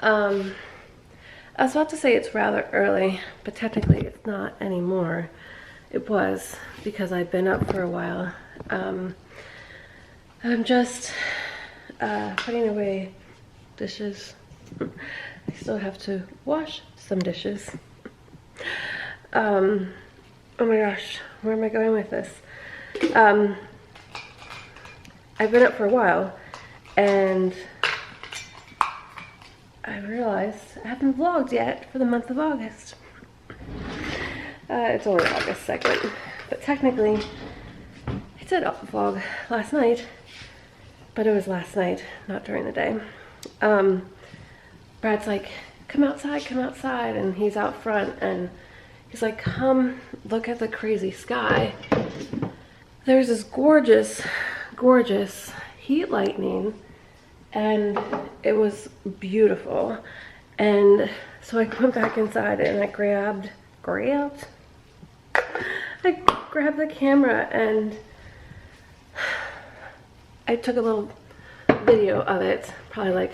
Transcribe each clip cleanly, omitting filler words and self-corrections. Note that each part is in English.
I was about to say it's rather early, but technically it's not anymore. It was, because I've been up for a while. I'm just putting away dishes. I still have to wash some dishes. Oh my gosh, where am I going with this? I've been up for a while, and I realized I haven't vlogged yet for the month of August. It's only August 2nd, but technically I did vlog last night, but it was last night, not during the day. Brad's like, come outside, and he's out front, and he's like, come look at the crazy sky. There's this gorgeous heat lightning, and it was beautiful. And so I went back inside and I grabbed the camera, and I took a little video of it, probably like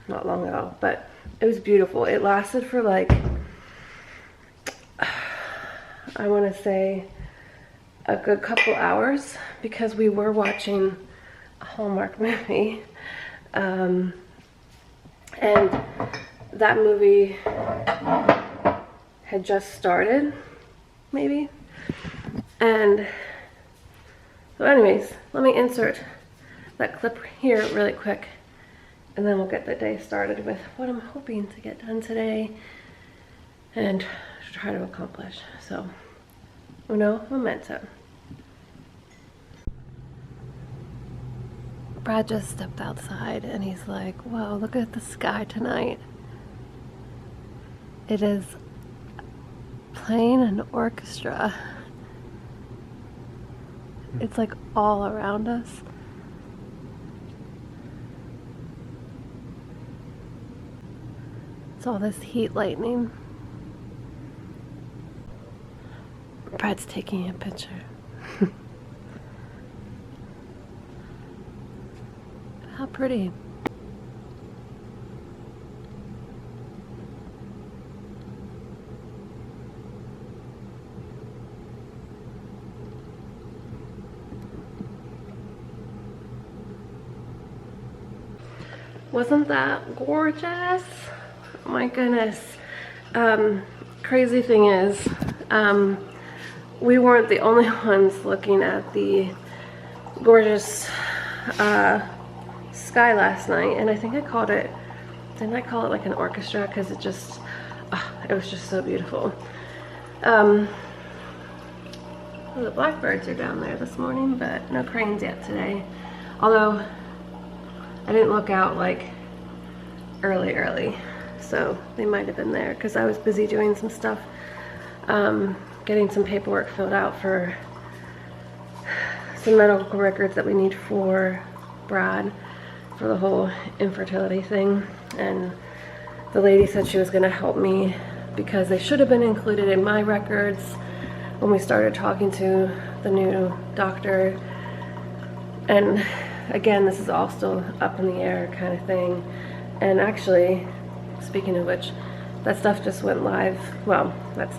not long ago, but it was beautiful. It lasted for like, I want to say a good couple hours, because we were watching a Hallmark movie, and that movie had just started, maybe. And so anyways, let me insert that clip here really quick, and then we'll get the day started with what I'm hoping to get done today and try to accomplish. So, uno momento. Brad just stepped outside and he's like, wow, look at the sky tonight. It is playing an orchestra. It's like all around us. It's all this heat lightning. Brad's taking a picture. How pretty. Wasn't that gorgeous? Oh my goodness. Crazy thing is, we weren't the only ones looking at the gorgeous sky last night, and I think I called it, didn't I call it like an orchestra, because it just, it was just so beautiful. Well, the blackbirds are down there this morning, but no cranes yet today, although I didn't look out like early, so they might have been there, because I was busy doing some stuff, getting some paperwork filled out for some medical records that we need for Brad for the whole infertility thing. And the lady said she was going to help me because they should have been included in my records when we started talking to the new doctor. And again, this is all still up in the air kind of thing. And actually, speaking of which, that stuff just went live. Well, that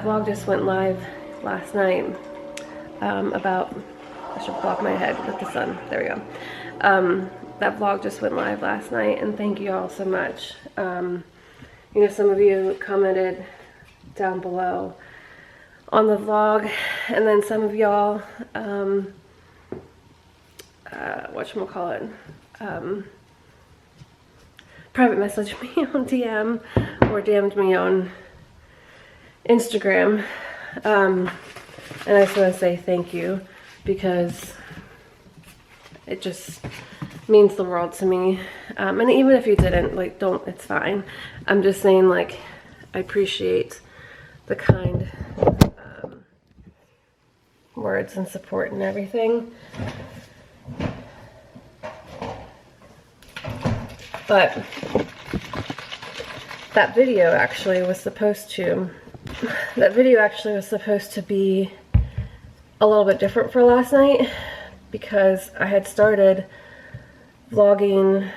vlog just went live last night, about, I should block my head with the sun, there we go. That vlog just went live last night, and thank you all so much. You know, some of you commented down below on the vlog, and then some of y'all, whatchamacallit, private messaged me on DM, or DM'd me on Instagram, and I just want to say thank you, because it just means the world to me. And even if you didn't, like, don't, it's fine. I'm just saying, like, I appreciate the kind words and support and everything. But that video actually was supposed to be a little bit different for last night, because I had started vlogging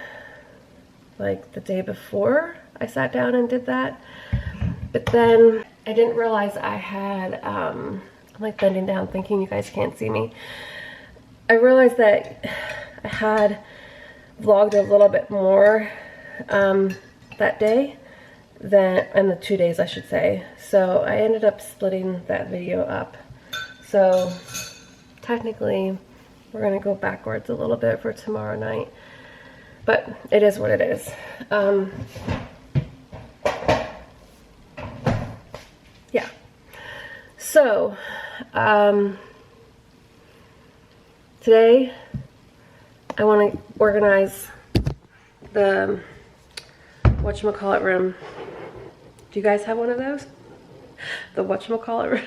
like the day before I sat down and did that. But then I didn't realize I had, I'm like bending down thinking you guys can't see me. I realized that I had vlogged a little bit more that day than, and the 2 days I should say. So I ended up splitting that video up. So technically we're gonna go backwards a little bit for tomorrow night, but it is what it is. Yeah. So today I want to organize the whatchamacallit room. Do you guys have one of those? The whatchamacallit room?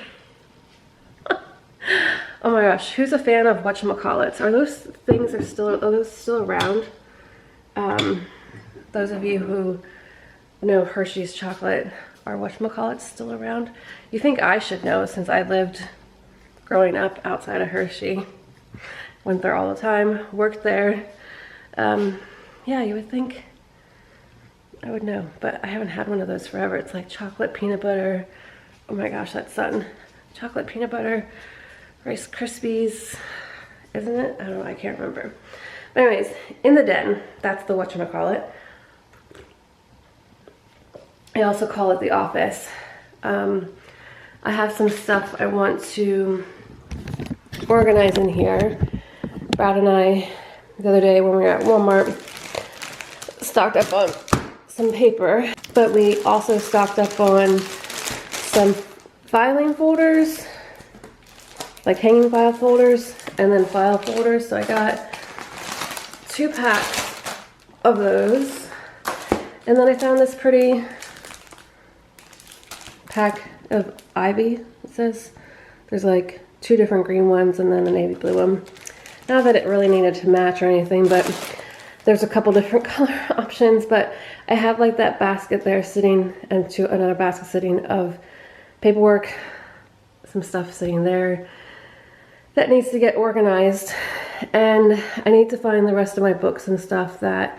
Oh my gosh, who's a fan of whatchamacallits? Are those things are those still around? Those of you who know Hershey's chocolate, are whatchamacallits still around? You think I should know since I lived growing up outside of Hershey. Went there all the time, worked there. Yeah, you would think I would know, but I haven't had one of those forever. It's like chocolate peanut butter. Oh my gosh, that's something. Chocolate peanut butter, Rice Krispies, isn't it? I don't know, I can't remember. But anyways, in the den, that's the whatchamacallit. I also call it the office. I have some stuff I want to organize in here. Brad and I, the other day when we were at Walmart, stocked up on some paper, but we also stocked up on some filing folders, like hanging file folders, and then file folders. So I got 2 packs of those. And then I found this pretty pack of Ivy, it says. There's like 2 different green ones and then a navy blue one. Not that it really needed to match or anything, but there's a couple different color options. But I have like that basket there sitting, and another basket sitting of paperwork, some stuff sitting there that needs to get organized. And I need to find the rest of my books and stuff that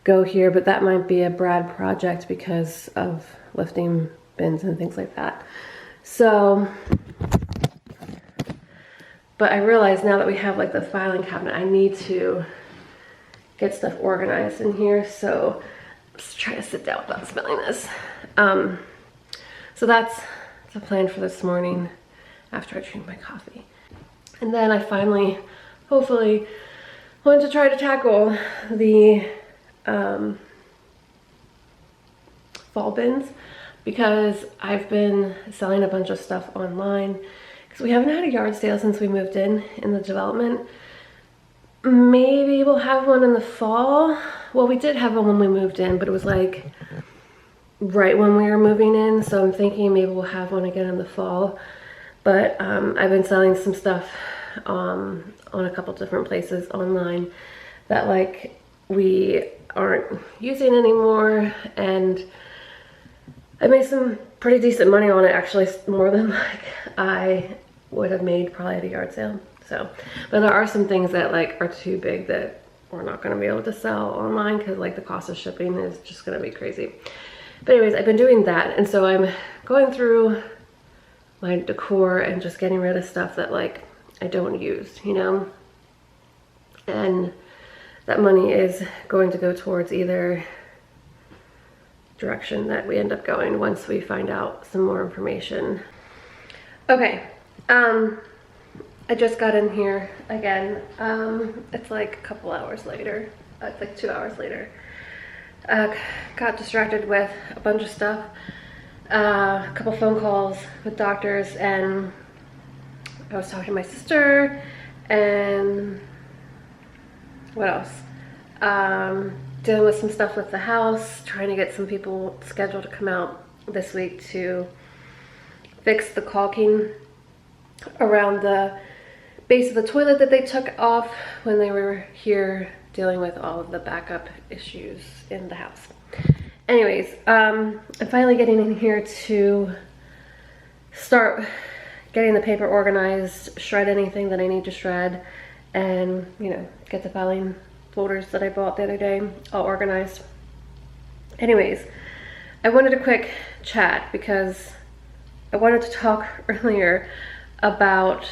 go here, but that might be a Brad project because of lifting bins and things like that. So, but I realize now that we have like the filing cabinet, I need to get stuff organized in here. So I'm just trying to sit down without smelling this. So that's the plan for this morning after I drink my coffee. And then I finally, hopefully, want to try to tackle the fall bins, because I've been selling a bunch of stuff online because we haven't had a yard sale since we moved in the development. Maybe we'll have one in the fall. Well, we did have one when we moved in, but it was like right when we were moving in, so I'm thinking maybe we'll have one again in the fall. But I've been selling some stuff on a couple different places online that like we aren't using anymore, and I made some pretty decent money on it, actually, more than like I would have made probably at a yard sale. So, but there are some things that like are too big that we're not going to be able to sell online because like the cost of shipping is just going to be crazy. But anyways, I've been doing that, and so I'm going through my decor and just getting rid of stuff that like I don't use, you know? And that money is going to go towards either direction that we end up going once we find out some more information. Okay, I just got in here again. It's like a couple hours later. It's like 2 hours later. Got distracted with a bunch of stuff. A couple phone calls with doctors, and I was talking to my sister, and what else? Dealing with some stuff with the house, trying to get some people scheduled to come out this week to fix the caulking around the base of the toilet that they took off when they were here dealing with all of the backup issues in the house. Anyways, I'm finally getting in here to start getting the paper organized, shred anything that I need to shred, and, you know, get the filing folders that I bought the other day, all organized. Anyways, I wanted a quick chat because I wanted to talk earlier about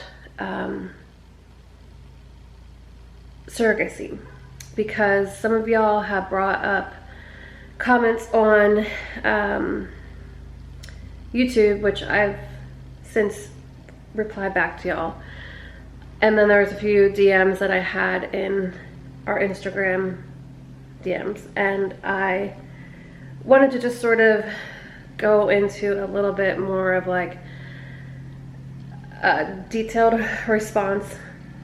surrogacy, because some of y'all have brought up comments on YouTube, which I've since replied back to y'all. And then there was a few DMs that I had in our Instagram DMs, and I wanted to just sort of go into a little bit more of like a detailed response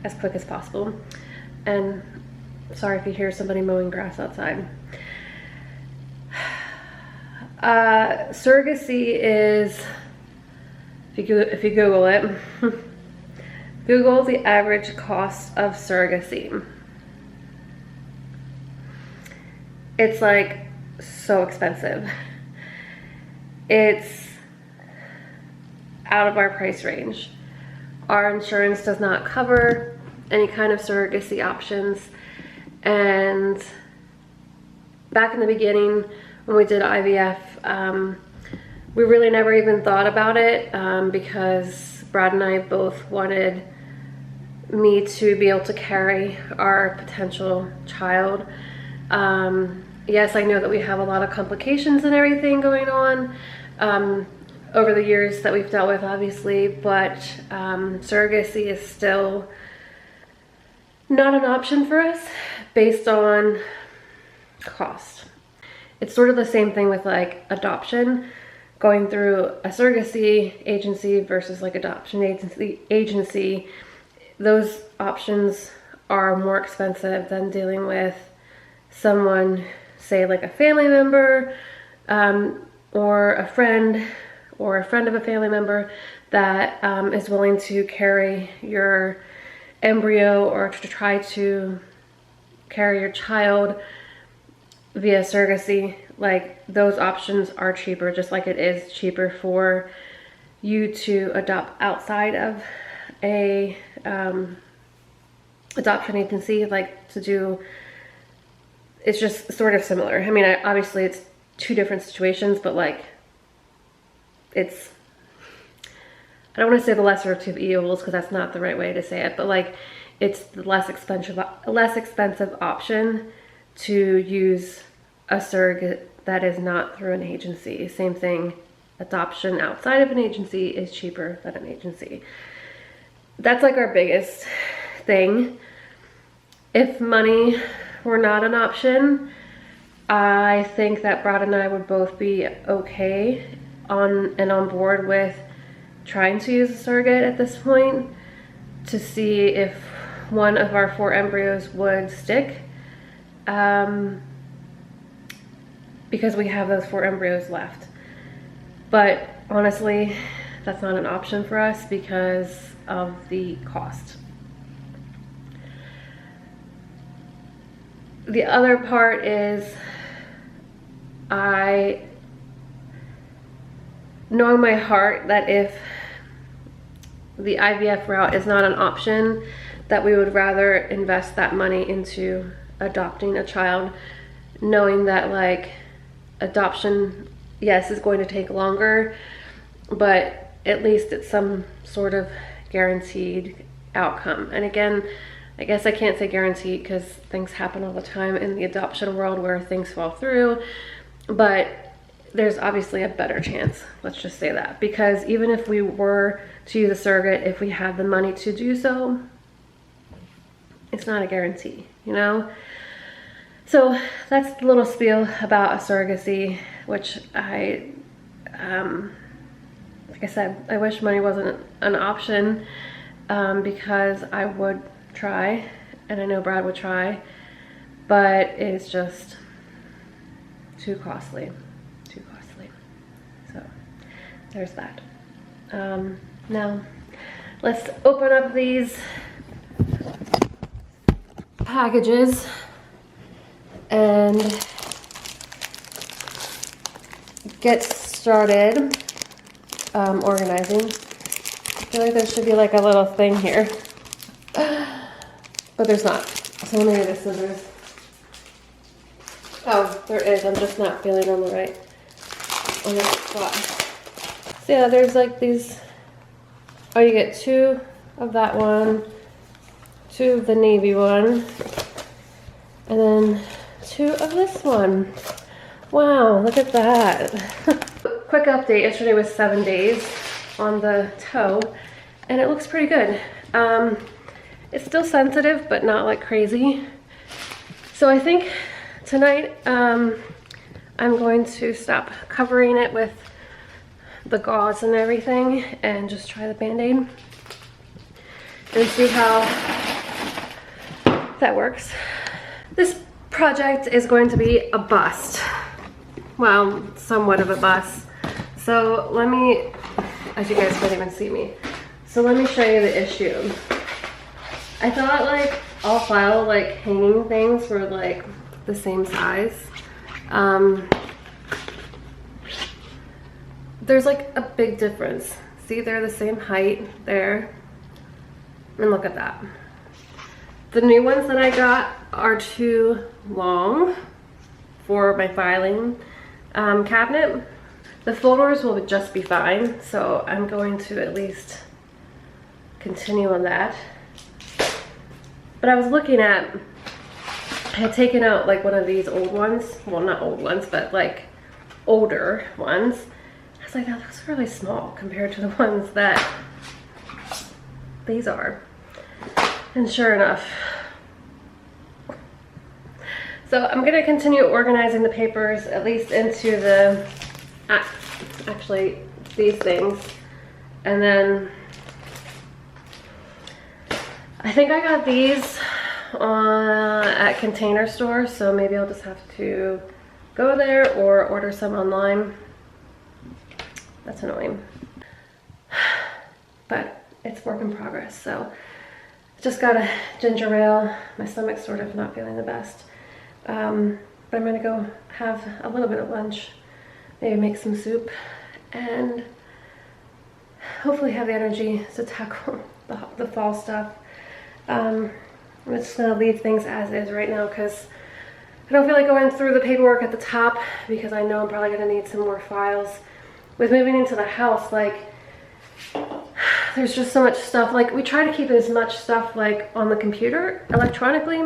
as quick as possible. And sorry if you hear somebody mowing grass outside. Surrogacy is, if you Google it, Google the average cost of surrogacy. It's like so expensive. It's out of our price range. Our insurance does not cover any kind of surrogacy options. And back in the beginning, when we did IVF, we really never even thought about it because Brad and I both wanted me to be able to carry our potential child. Yes, I know that we have a lot of complications and everything going on over the years that we've dealt with, obviously, but surrogacy is still not an option for us based on cost. It's sort of the same thing with like adoption, going through a surrogacy agency versus like adoption agency. Those options are more expensive than dealing with someone, say like a family member or a friend of a family member that is willing to carry your embryo or to try to carry your child via surrogacy. Like, those options are cheaper, just like it is cheaper for you to adopt outside of a adoption agency, like to do. It's just sort of similar. I mean, obviously it's two different situations, but like it's, I don't want to say the lesser of two evils because that's not the right way to say it, but like it's the less expensive option to use a surrogate that is not through an agency. Same thing, adoption outside of an agency is cheaper than an agency. That's like our biggest thing. If money were not an option, I think that Brad and I would both be okay on board with trying to use a surrogate at this point to see if one of our 4 embryos would stick, because we have those 4 embryos left. But honestly, that's not an option for us because of the cost. The other part is I know in my heart that if the IVF route is not an option, that we would rather invest that money into adopting a child, knowing that like adoption, yes, is going to take longer, but at least it's some sort of guaranteed outcome. And again, I guess I can't say guaranteed because things happen all the time in the adoption world where things fall through, but there's obviously a better chance, let's just say that, because even if we were to use a surrogate, if we had the money to do so, it's not a guarantee, you know? So that's the little spiel about a surrogacy, which like I said, I wish money wasn't an option because I would try, and I know Brad would try, but it's just too costly. So there's that. Now let's open up these packages and get started organizing. I feel like there should be like a little thing here, but there's not. So I'm gonna get the scissors. Oh, there is. I'm just not feeling on the right spot. So yeah, there's like these. Oh, you get 2 of that one, 2 of the navy one, and then 2 of this one. Wow, look at that. Quick update, yesterday was 7 days on the toe, and it looks pretty good. It's still sensitive, but not like crazy. So I think tonight I'm going to stop covering it with the gauze and everything and just try the Band-Aid and see how that works. This project is going to be a bust. Well, somewhat of a bust. So let me, as you guys can't even see me, so let me show you the issue. I thought like all file like hanging things were like the same size. There's like a big difference. See, they're the same height there. And look at that. The new ones that I got are too long for my filing cabinet. The folders will just be fine, so I'm going to at least continue on that. But I was looking at, I had taken out like one of these old ones, well not old ones, but like older ones. I was like, that looks really small compared to the ones that these are. And sure enough. So I'm gonna continue organizing the papers, at least into the, actually these things. And then I think I got these at Container Store, so maybe I'll just have to go there or order some online. That's annoying. But it's work in progress, so just got a ginger ale. My stomach's sort of not feeling the best. But I'm gonna go have a little bit of lunch, maybe make some soup, and hopefully have the energy to tackle the fall stuff. I'm just gonna leave things as is right now because I don't feel like going through the paperwork at the top because I know I'm probably gonna need some more files. With moving into the house, like, there's just so much stuff. Like, we try to keep as much stuff like on the computer electronically,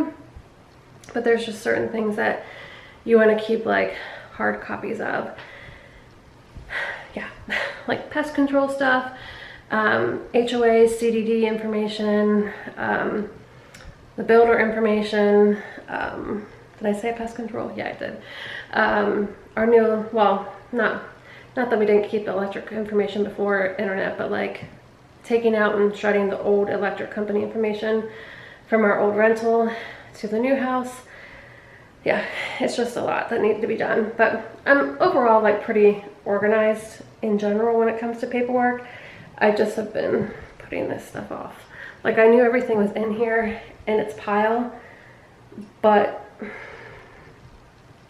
but there's just certain things that you want to keep like hard copies of. Yeah, like pest control stuff, HOA, CDD information, the builder information. Did I say pest control? Yeah, I did. Our new, well, not that we didn't keep the electric information before internet, but like taking out and shredding the old electric company information from our old rental to the new house. Yeah, it's just a lot that needed to be done, but I'm overall like pretty organized in general when it comes to paperwork. I just have been putting this stuff off. Like, I knew everything was in here in its pile, but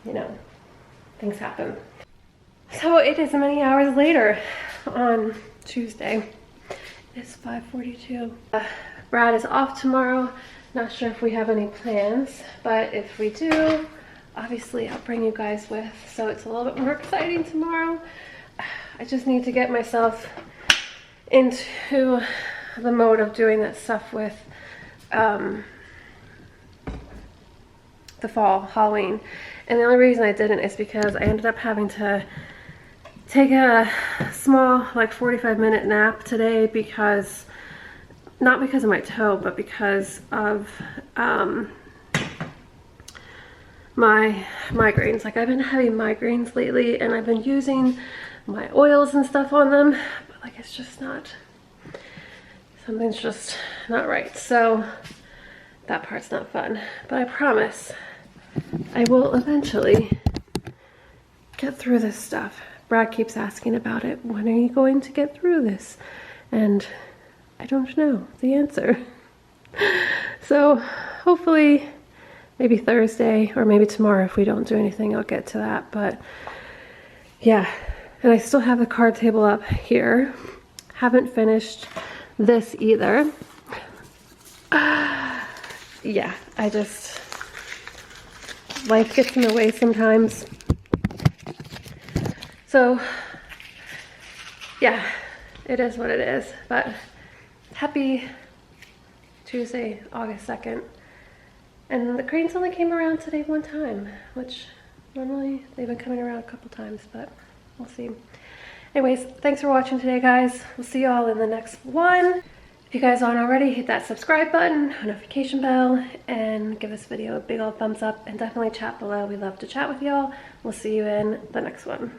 you know, things happen. So it is many hours later on Tuesday. It's 5:42. Brad is off tomorrow. Not sure if we have any plans, but if we do, obviously I'll bring you guys with, so it's a little bit more exciting tomorrow. I just need to get myself into the mode of doing that stuff with the fall, Halloween. And the only reason I didn't is because I ended up having to take a small, like 45-minute nap today because, not because of my toe, but because of my migraines. Like, I've been having migraines lately and I've been using my oils and stuff on them, but like it's just not, something's just not right. So that part's not fun, but I promise I will eventually get through this stuff. Brad keeps asking about it. When are you going to get through this? And I don't know the answer. So hopefully maybe Thursday or maybe tomorrow, if we don't do anything, I'll get to that. But yeah, and I still have the card table up here. Haven't finished this either. Yeah, I just, life gets in the way sometimes. So yeah, it is what it is. But happy Tuesday, August 2nd. And the cranes only came around today one time, which normally they've been coming around a couple times, but we'll see. Anyways, thanks for watching today, guys. We'll see you all in the next one. If you guys aren't already, hit that subscribe button, notification bell, and give this video a big old thumbs up, and definitely chat below. We love to chat with y'all. We'll see you in the next one.